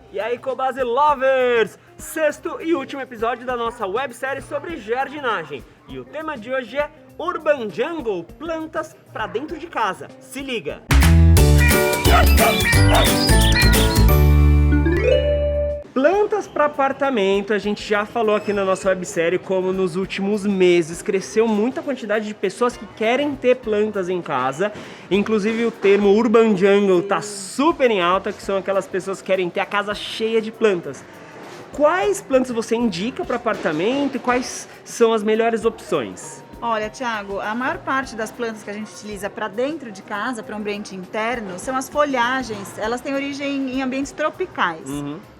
E aí, Cobase Lovers! Sexto e último episódio da nossa websérie sobre jardinagem. E o tema de hoje é Urban Jungle, plantas pra dentro de casa. Se liga! Plantas para apartamento, a gente já falou aqui na nossa websérie como nos últimos meses cresceu muita quantidade de pessoas que querem ter plantas em casa. Inclusive o termo Urban Jungle tá super em alta, que são aquelas pessoas que querem ter a casa cheia de plantas. Quais plantas você indica para apartamento e quais são as melhores opções? Olha, Thiago, a maior parte das plantas que a gente utiliza para dentro de casa, para o ambiente interno, são as folhagens. Elas têm origem em ambientes tropicais.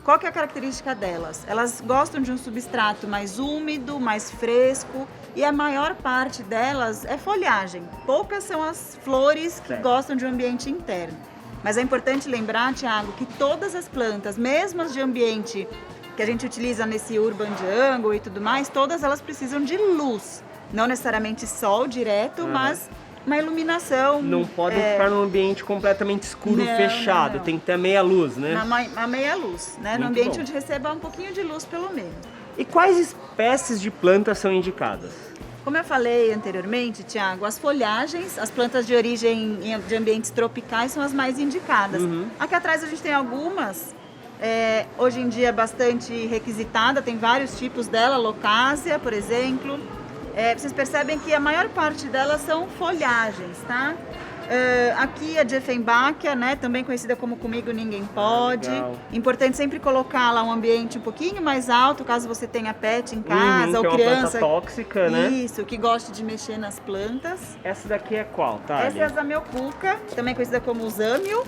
Qual que é a característica delas? Elas gostam de um substrato mais úmido, mais fresco, e a maior parte delas é folhagem. Poucas são as flores que gostam de um ambiente interno. Mas é importante lembrar, Thiago, que todas as plantas, mesmo as de ambiente que a gente utiliza nesse Urban Jungle e tudo mais, todas elas precisam de luz. Não necessariamente sol direto, mas uma iluminação. Não podem ficar num ambiente completamente escuro, fechado. Não. Tem que ter a meia luz, né? A meia luz, né? No ambiente onde receba um pouquinho de luz pelo menos. E quais espécies de plantas são indicadas? Como eu falei anteriormente, Thiago, as folhagens, as plantas de origem de ambientes tropicais são as mais indicadas. Aqui atrás a gente tem algumas. Hoje em dia bastante requisitada, tem vários tipos dela, locásia, por exemplo. Vocês percebem que a maior parte delas são folhagens, tá? Aqui a Dieffenbachia, né, também conhecida como Comigo Ninguém Pode. Importante sempre colocar lá um ambiente um pouquinho mais alto, caso você tenha pet em casa ou que criança. É uma planta tóxica, né? Isso, que goste de mexer nas plantas. Essa daqui é qual, tá? Essa é a Zamioculca, também conhecida como Zamio.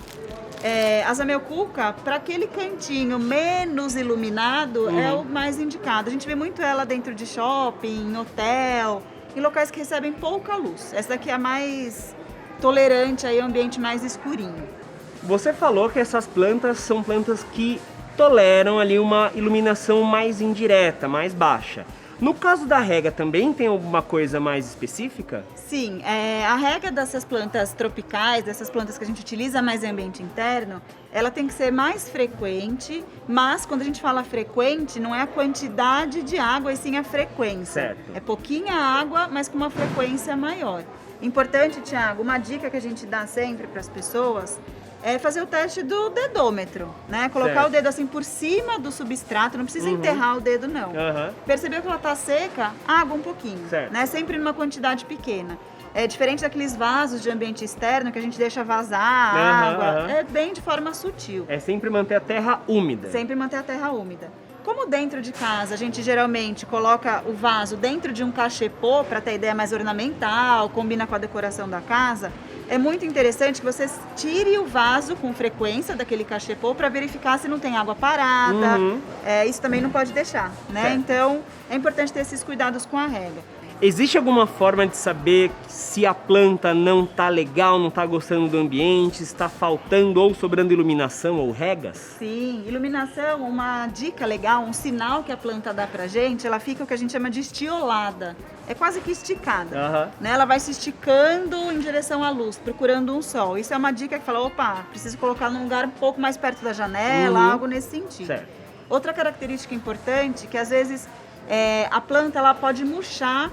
A Zamioculca, para aquele cantinho menos iluminado, é o mais indicado. A gente vê muito ela dentro de shopping, hotel, em locais que recebem pouca luz. Essa daqui é a mais tolerante aí ao ambiente mais escurinho. Você falou que essas plantas são plantas que toleram ali uma iluminação mais indireta, mais baixa. No caso da rega também tem alguma coisa mais específica? Sim, a rega dessas plantas tropicais, dessas plantas que a gente utiliza mais em ambiente interno, ela tem que ser mais frequente, mas quando a gente fala frequente, não é a quantidade de água, e sim a frequência. Certo. É pouquinha água, mas com uma frequência maior. Importante, Thiago, uma dica que a gente dá sempre para as pessoas é fazer o teste do dedômetro, né? Colocar o dedo assim por cima do substrato, não precisa enterrar o dedo não. Percebeu que ela tá seca? Água um pouquinho, né? Sempre numa quantidade pequena. É diferente daqueles vasos de ambiente externo que a gente deixa vazar água, é bem de forma sutil. É sempre manter a terra úmida. Sempre manter a terra úmida. Como dentro de casa a gente geralmente coloca o vaso dentro de um cachepô para ter ideia mais ornamental, combina com a decoração da casa, é muito interessante que você tire o vaso com frequência daquele cachepô para verificar se não tem água parada. Isso também não pode deixar, né? Então é importante ter esses cuidados com a rega. Existe alguma forma de saber se a planta não está legal, não está gostando do ambiente, está faltando ou sobrando iluminação ou regas? Sim, iluminação, uma dica legal, um sinal que a planta dá pra gente, ela fica o que a gente chama de estiolada. É quase que esticada, né? Ela vai se esticando em direção à luz, procurando um sol. Isso é uma dica que fala, opa, preciso colocar num lugar um pouco mais perto da janela, algo nesse sentido. Outra característica importante, que às vezes a planta ela pode murchar,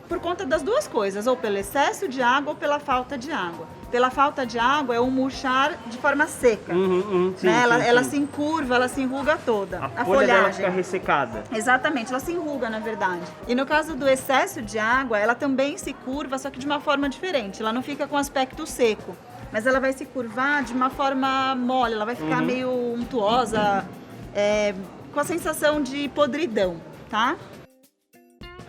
por conta das duas coisas, ou pelo excesso de água ou pela falta de água. Pela falta de água é um murchar de forma seca, né? Ela se encurva, ela se enruga toda. A folha dela fica ressecada. Exatamente, ela se enruga na verdade. E no caso do excesso de água, ela também se curva, só que de uma forma diferente. Ela não fica com aspecto seco, mas ela vai se curvar de uma forma mole, ela vai ficar meio untuosa, com a sensação de podridão, tá?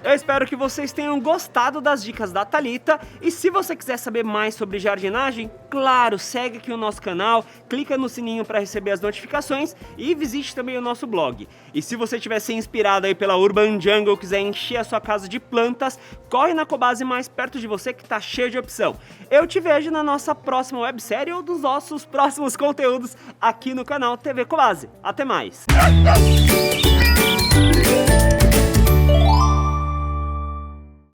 Eu espero que vocês tenham gostado das dicas da Thalita. E se você quiser saber mais sobre jardinagem, claro, segue aqui o nosso canal, clica no sininho para receber as notificações e visite também o nosso blog. E se você estiver se inspirado aí pela Urban Jungle, quiser encher a sua casa de plantas, corre na Cobase mais perto de você que tá cheio de opção. Eu te vejo na nossa próxima websérie ou dos nossos próximos conteúdos aqui no canal TV Cobase. Até mais!